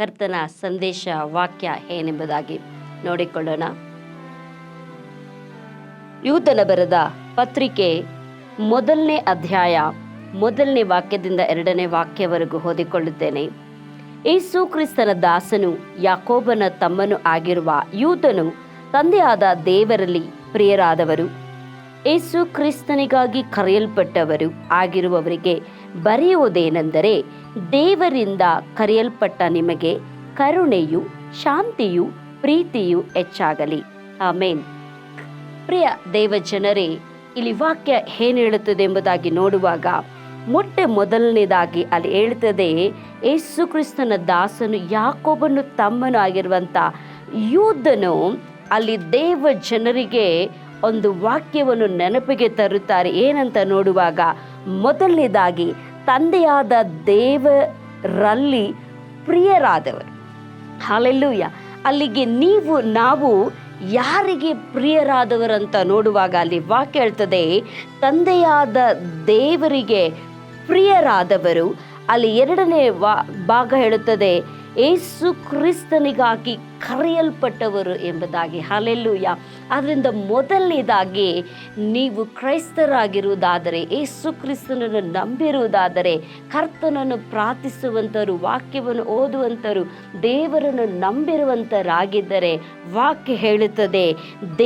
ಕರ್ತನ ಸಂದೇಶ ವಾಕ್ಯ ಏನೆಂಬುದಾಗಿ ನೋಡಿಕೊಳ್ಳೋಣ. ಯೂದನ ಬರೆದ ಪತ್ರಿಕೆ 1ನೇ ಅಧ್ಯಾಯ 1ನೇ ವಾಕ್ಯದಿಂದ 2ನೇ ವಾಕ್ಯವರೆಗೂ ಓದಿಕೊಳ್ಳುತ್ತೇನೆ. ಯೇಸು ಕ್ರಿಸ್ತನ ದಾಸನು ಯಾಕೋಬನ ತಮ್ಮನು ಆಗಿರುವ ಯೂದನು ತಂದೆಯಾದ ದೇವರಲ್ಲಿ ಪ್ರಿಯರಾದವರು, ಯೇಸು ಕ್ರಿಸ್ತನಿಗಾಗಿ ಕರೆಯಲ್ಪಟ್ಟವರು ಆಗಿರುವವರಿಗೆ ಬರೆಯುವುದೇನೆಂದರೆ, ದೇವರಿಂದ ಕರೆಯಲ್ಪಟ್ಟ ನಿಮಗೆ ಕರುಣೆಯು, ಶಾಂತಿಯು, ಪ್ರೀತಿಯು ಹೆಚ್ಚಾಗಲಿ. ಆಮೇನ್. ಪ್ರಿಯ ದೇವ ಜನರೇ, ಇಲ್ಲಿ ವಾಕ್ಯ ಏನು ಹೇಳುತ್ತದೆ ಎಂಬುದಾಗಿ ನೋಡುವಾಗ ಮೊದಲನೇದಾಗಿ ಅಲ್ಲಿ ಹೇಳ್ತದೆ, ಯೇಸು ಕ್ರಿಸ್ತನ ದಾಸನು ಯಾಕೋಬನು ತಮ್ಮನು ಆಗಿರುವಂಥ ಯೂದನು ಅಲ್ಲಿ ದೇವ ಜನರಿಗೆ ಒಂದು ವಾಕ್ಯವನ್ನು ನೆನಪಿಗೆ ತರುತ್ತಾರೆ. ಏನಂತ ನೋಡುವಾಗ ಮೊದಲನೇದಾಗಿ ತಂದೆಯಾದ ದೇವರಲ್ಲಿ ಪ್ರಿಯರಾದವರು. ಹಲ್ಲೆಲೂಯಾ. ಅಲ್ಲಿಗೆ ನಾವು ಯಾರಿಗೆ ಪ್ರಿಯರಾದವರಂತ ನೋಡುವಾಗ ಅಲ್ಲಿ ವಾಕ್ಯ ಹೇಳ್ತದೆ, ತಂದೆಯಾದ ದೇವರಿಗೆ ಪ್ರಿಯರಾದವರು. ಅಲ್ಲಿ 2ನೇ ಭಾಗ ಹೇಳುತ್ತದೆ, ಯೇಸು ಕ್ರಿಸ್ತನಿಗಾಗಿ ಕರೆಯಲ್ಪಟ್ಟವರು ಎಂಬುದಾಗಿ. ಹಲ್ಲೆಲೂಯಾ. ಆದ್ದರಿಂದ ಮೊದಲನೇದಾಗಿ ನೀವು ಕ್ರೈಸ್ತರಾಗಿರುವುದಾದರೆ, ಯೇಸು ಕ್ರಿಸ್ತನನ್ನು ನಂಬಿರುವುದಾದರೆ, ಕರ್ತನನ್ನು ಪ್ರಾರ್ಥಿಸುವಂಥವರು, ವಾಕ್ಯವನ್ನು ಓದುವಂಥವರು, ದೇವರನ್ನು ನಂಬಿರುವಂಥರಾಗಿದ್ದರೆ ವಾಕ್ಯ ಹೇಳುತ್ತದೆ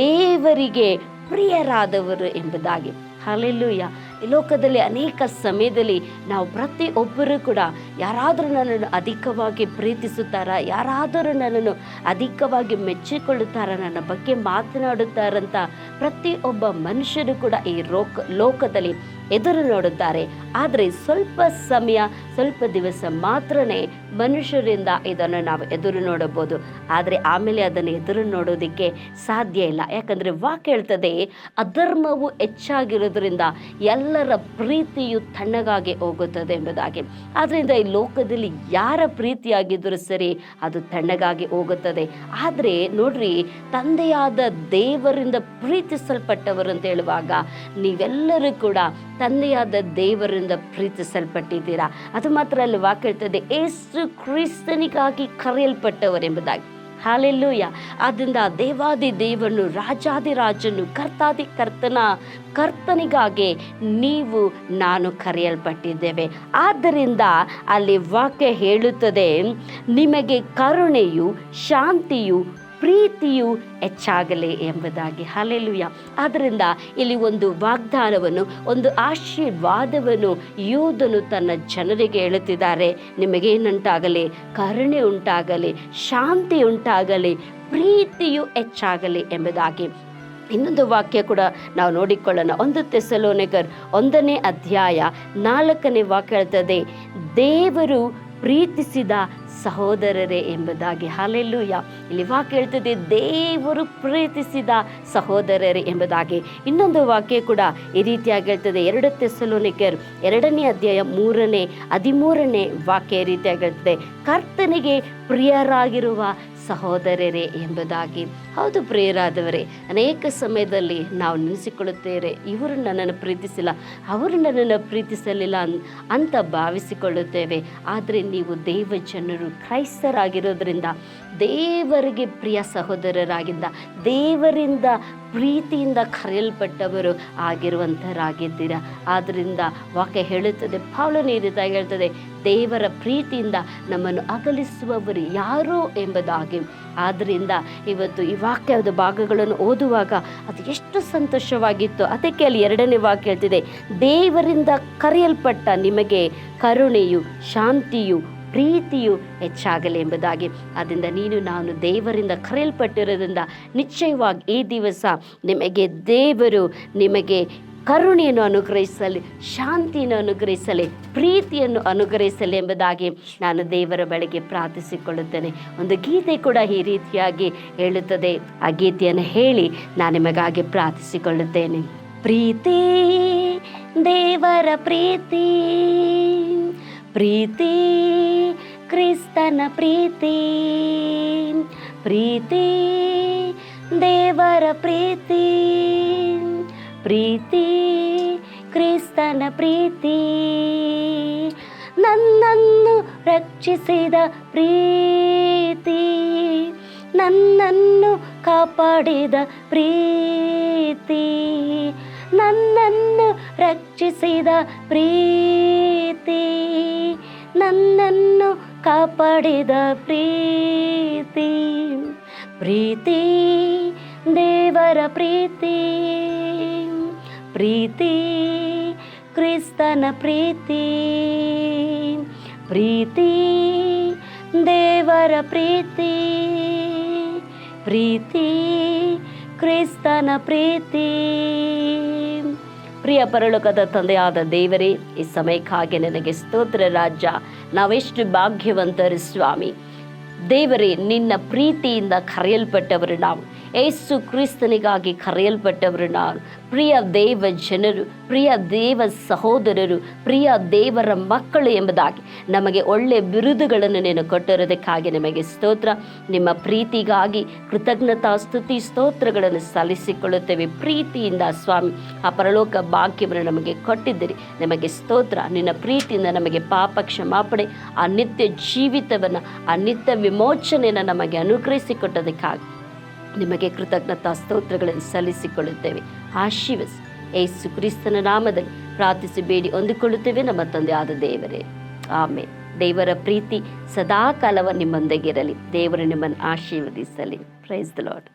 ದೇವರಿಗೆ ಪ್ರಿಯರಾದವರು ಎಂಬುದಾಗಿ. ಹಲ್ಲೆಲೂಯಾ. ಈ ಲೋಕದಲ್ಲಿ ಅನೇಕ ಸಮಯದಲ್ಲಿ ನಾವು ಪ್ರತಿಯೊಬ್ಬರೂ ಕೂಡ ಯಾರಾದರೂ ನನ್ನನ್ನು ಅಧಿಕವಾಗಿ ಪ್ರೀತಿಸುತ್ತಾರ, ಯಾರಾದರೂ ನನ್ನನ್ನು ಅಧಿಕವಾಗಿ ಮೆಚ್ಚಿಕೊಳ್ಳುತ್ತಾರ, ನನ್ನ ಬಗ್ಗೆ ಮಾತನಾಡುತ್ತಾರಂತ ಪ್ರತಿಯೊಬ್ಬ ಮನುಷ್ಯರು ಕೂಡ ಈ ಲೋಕದಲ್ಲಿ ಎದುರು ನೋಡುತ್ತಾರೆ. ಆದರೆ ಸ್ವಲ್ಪ ಸಮಯ, ಸ್ವಲ್ಪ ದಿವಸ ಮಾತ್ರನೇ ಮನುಷ್ಯರಿಂದ ಇದನ್ನು ನಾವು ಎದುರು ನೋಡಬಹುದು. ಆದರೆ ಆಮೇಲೆ ಅದನ್ನು ಎದುರು ನೋಡೋದಕ್ಕೆ ಸಾಧ್ಯ ಇಲ್ಲ. ಯಾಕಂದರೆ ವಾಕ್ಯ ಹೇಳ್ತದೆ, ಅಧರ್ಮವು ಹೆಚ್ಚಾಗಿರೋದ್ರಿಂದ ಎಲ್ಲರ ಪ್ರೀತಿಯು ತಣ್ಣಗಾಗಿ ಹೋಗುತ್ತದೆ ಎಂಬುದಾಗಿ. ಆದ್ದರಿಂದ ಈ ಲೋಕದಲ್ಲಿ ಯಾರ ಪ್ರೀತಿಯಾಗಿದ್ದರೂ ಸರಿ, ಅದು ತಣ್ಣಗಾಗಿ ಹೋಗುತ್ತದೆ. ಆದರೆ ನೋಡ್ರಿ, ತಂದೆಯಾದ ದೇವರಿಂದ ಪ್ರೀತಿಸಲ್ಪಟ್ಟವರು ಅಂತ ಹೇಳುವಾಗ ನೀವೆಲ್ಲರೂ ಕೂಡ ತಂದೆಯಾದ ದೇವರಿಂದ ಪ್ರೀತಿಸಲ್ಪಟ್ಟಿದ್ದೀರಾ. ಅದು ಮಾತ್ರ ಅಲ್ಲಿ ವಾಕ್ಯ ಹೇಳ್ತದೆ, ಯೇಸು ಕ್ರಿಸ್ತನಿಗಾಗಿ ಕರೆಯಲ್ಪಟ್ಟವರೆಂಬುದಾಗಿ. ಹಲ್ಲೆಲೂಯಾ. ಆದ್ದರಿಂದ ದೇವಾದಿ ದೇವನು, ರಾಜಾದಿ ರಾಜನು, ಕರ್ತಾದಿ ಕರ್ತನಿಗಾಗಿ ನೀವು ನಾನು ಕರೆಯಲ್ಪಟ್ಟಿದ್ದೇವೆ. ಆದ್ದರಿಂದ ಅಲ್ಲಿ ವಾಕ್ಯ ಹೇಳುತ್ತದೆ, ನಿಮಗೆ ಕರುಣೆಯು, ಶಾಂತಿಯು, ಪ್ರೀತಿಯು ಹೆಚ್ಚಾಗಲಿ ಎಂಬುದಾಗಿ. ಹಲ್ಲೆಲೂಯಾ. ಆದ್ದರಿಂದ ಇಲ್ಲಿ ಒಂದು ವಾಗ್ದಾನವನ್ನು, ಒಂದು ಆಶೀರ್ವಾದವನ್ನು ಯೂದನು ತನ್ನ ಜನರಿಗೆ ಹೇಳುತ್ತಿದ್ದಾರೆ. ನಿಮಗೇನುಂಟಾಗಲಿ? ಕರುಣೆ ಉಂಟಾಗಲಿ, ಶಾಂತಿ ಉಂಟಾಗಲಿ, ಪ್ರೀತಿಯು ಹೆಚ್ಚಾಗಲಿ ಎಂಬುದಾಗಿ. ಇನ್ನೊಂದು ವಾಕ್ಯ ಕೂಡ ನಾವು ನೋಡಿಕೊಳ್ಳೋಣ. 1 ಥೆಸಲೋನಿಕರ್ 1ನೇ ಅಧ್ಯಾಯ 4ನೇ ವಾಕ್ಯ ಹೇಳ್ತದೆ, ದೇವರು ಪ್ರೀತಿಸಿದ ಸಹೋದರರೇ ಎಂಬುದಾಗಿ. ಹಲ್ಲೆಲೂಯಾ. ಇಲ್ಲಿ ವಾಕ್ಯ ಹೇಳ್ತದೆ, ದೇವರು ಪ್ರೀತಿಸಿದ ಸಹೋದರರೇ ಎಂಬುದಾಗಿ. ಇನ್ನೊಂದು ವಾಕ್ಯ ಕೂಡ ಈ ರೀತಿಯಾಗಿ ಹೇಳ್ತದೆ, 2 ಥೆಸಲೋನಿಕರ್ 2ನೇ ಅಧ್ಯಾಯ 13ನೇ ವಾಕ್ಯ ಈ ರೀತಿಯಾಗಿ ಹೇಳ್ತದೆ, ಕರ್ತನಿಗೆ ಪ್ರಿಯರಾಗಿರುವ ಸಹೋದರರೇ ಎಂಬುದಾಗಿ. ಹೌದು ಪ್ರಿಯರಾದವರೇ, ಅನೇಕ ಸಮಯದಲ್ಲಿ ನಾವು ನೆನೆಸಿಕೊಳ್ಳುತ್ತೇವೆ, ಇವರು ನನ್ನನ್ನು ಪ್ರೀತಿಸಿಲ್ಲ, ಅವರು ನನ್ನನ್ನು ಪ್ರೀತಿಸಲಿಲ್ಲ ಅಂತ ಭಾವಿಸಿಕೊಳ್ಳುತ್ತೇವೆ. ಆದರೆ ನೀವು ದೇವ ಜನರು, ಕ್ರೈಸ್ತರಾಗಿರೋದ್ರಿಂದ, ದೇವರಿಗೆ ಪ್ರಿಯ ಸಹೋದರರಾಗಿದ್ದ, ದೇವರಿಂದ ಪ್ರೀತಿಯಿಂದ ಕರೆಯಲ್ಪಟ್ಟವರು ಆಗಿರುವಂಥರಾಗಿದ್ದೀರಾ. ಆದ್ದರಿಂದ ವಾಕ್ಯ ಹೇಳುತ್ತದೆ, ಪೌಲನು ಈ ರೀತಿಯಾಗಿ ಹೇಳ್ತದೆ, ದೇವರ ಪ್ರೀತಿಯಿಂದ ನಮ್ಮನ್ನು ಅಗಲಿಸುವವರು ಯಾರು ಎಂಬುದಾಗಿ. ಆದ್ದರಿಂದ ಇವತ್ತು ಈ ವಾಕ್ಯದ ಭಾಗಗಳನ್ನು ಓದುವಾಗ ಅದು ಎಷ್ಟು ಸಂತೋಷವಾಗಿತ್ತು. ಅದಕ್ಕೆ ಅಲ್ಲಿ 2ನೇ ವಾಕ್ಯ ಹೇಳ್ತಿದೆ, ದೇವರಿಂದ ಕರೆಯಲ್ಪಟ್ಟ ನಿಮಗೆ ಕರುಣೆಯು, ಶಾಂತಿಯು, ಪ್ರೀತಿಯು ಹೆಚ್ಚಾಗಲಿ ಎಂಬುದಾಗಿ. ಆದ್ದರಿಂದ ನಾನು ದೇವರಿಂದ ಕರೆಯಲ್ಪಟ್ಟಿರೋದ್ರಿಂದ ನಿಶ್ಚಯವಾಗಿ ಈ ದಿವಸ ದೇವರು ನಿಮಗೆ ಕರುಣೆಯನ್ನು ಅನುಗ್ರಹಿಸಲಿ, ಶಾಂತಿಯನ್ನು ಅನುಗ್ರಹಿಸಲಿ, ಪ್ರೀತಿಯನ್ನು ಅನುಗ್ರಹಿಸಲಿ ಎಂಬುದಾಗಿ ನಾನು ದೇವರ ಬಳಿಗೆ ಪ್ರಾರ್ಥಿಸಿಕೊಳ್ಳುತ್ತೇನೆ. ಒಂದು ಗೀತೆ ಕೂಡ ಈ ರೀತಿಯಾಗಿ ಹೇಳುತ್ತದೆ. ಆ ಗೀತೆಯನ್ನು ಹೇಳಿ ನಾನು ನಿಮಗಾಗಿ ಪ್ರಾರ್ಥಿಸಿಕೊಳ್ಳುತ್ತೇನೆ. ಪ್ರೀತಿ, ದೇವರ ಪ್ರೀತಿ, ಪ್ರೀತಿ, ಕ್ರಿಸ್ತನ ಪ್ರೀತಿ, ಪ್ರೀತಿ, ದೇವರ ಪ್ರೀತಿ, ಪ್ರೀತಿ, ಕ್ರಿಸ್ತನ ಪ್ರೀತಿ, ನನ್ನನ್ನು ರಕ್ಷಿಸಿದ ಪ್ರೀತಿ, ನನ್ನನ್ನು ಕಾಪಾಡಿದ ಪ್ರೀತಿ, ನನ್ನನ್ನು ರಕ್ಷಿಸಿದ ಪ್ರೀತಿ, ನನ್ನನ್ನು ಕಾಪಾಡಿದ ಪ್ರೀತಿ, ಪ್ರೀತಿ ದೇವರ ಪ್ರೀತಿ, ಪ್ರೀತಿ ಕ್ರಿಸ್ತನ ಪ್ರೀತಿ, ಪ್ರೀತಿ ದೇವರ ಪ್ರೀತಿ, ಪ್ರೀತಿ ಕ್ರಿಸ್ತನ ಪ್ರೀತಿ. ಪ್ರಿಯ ಪರಲೋಕದ ತಂದೆಯಾದ ದೇವರೇ, ಈ ಸಮಯಕ್ಕಾಗಿ ನನಗೆ ಸ್ತೋತ್ರ ರಾಜ. ನಾವೆಷ್ಟು ಭಾಗ್ಯವಂತರು ಸ್ವಾಮಿ. ದೇವರೇ, ನಿನ್ನ ಪ್ರೀತಿಯಿಂದ ಕರೆಯಲ್ಪಟ್ಟವರು ನಾವು, ಯೇಸು ಕ್ರಿಸ್ತನಿಗಾಗಿ ಕರೆಯಲ್ಪಟ್ಟವರು ನಾವು. ಪ್ರಿಯ ದೇವ ಜನರು, ಪ್ರಿಯ ದೇವ ಸಹೋದರರು, ಪ್ರಿಯ ದೇವರ ಮಕ್ಕಳು ಎಂಬುದಾಗಿ ನಮಗೆ ಒಳ್ಳೆಯ ಬಿರುದುಗಳನ್ನು ನೀನು ಕೊಟ್ಟಿರೋದಕ್ಕಾಗಿ ನಿಮಗೆ ಸ್ತೋತ್ರ. ನಿಮ್ಮ ಪ್ರೀತಿಗಾಗಿ ಕೃತಜ್ಞತಾ ಸ್ತುತಿ ಸ್ತೋತ್ರಗಳನ್ನು ಸಲ್ಲಿಸಿಕೊಳ್ಳುತ್ತೇವೆ. ಪ್ರೀತಿಯಿಂದ ಸ್ವಾಮಿ ಆ ಪರಲೋಕ ಭಾಗ್ಯವನ್ನು ನಮಗೆ ಕೊಟ್ಟಿದ್ದೀರಿ, ನಿಮಗೆ ಸ್ತೋತ್ರ. ನಿನ್ನ ಪ್ರೀತಿಯಿಂದ ನಮಗೆ ಪಾಪ ಕ್ಷಮಾಪಣೆ, ಆ ನಿತ್ಯ ಜೀವಿತವನ್ನು, ಆ ನಿತ್ಯ ವಿಮೋಚನೆಯನ್ನು ನಮಗೆ ಅನುಗ್ರಹಿಸಿಕೊಟ್ಟದಕ್ಕಾಗಿ ನಿಮಗೆ ಕೃತಜ್ಞತಾ ಸ್ತೋತ್ರಗಳನ್ನು ಸಲ್ಲಿಸಿಕೊಳ್ಳುತ್ತೇವೆ. ಆಶೀರ್ವದಿಸಿ ಯೇಸು ಕ್ರಿಸ್ತನ ನಾಮದಲ್ಲಿ ಪ್ರಾರ್ಥಿಸಿ ಬೇಡಿ ಹೊಂದಿಕೊಳ್ಳುತ್ತೇವೆ ನಮ್ಮ ತಂದೆಯಾದ ದೇವರೇ, ಆಮೇಲೆ. ದೇವರ ಪ್ರೀತಿ ಸದಾಕಾಲವ ನಿಮ್ಮೊಂದಿಗಿರಲಿ. ದೇವರು ನಿಮ್ಮನ್ನು ಆಶೀರ್ವದಿಸಲಿ. Praise the lord.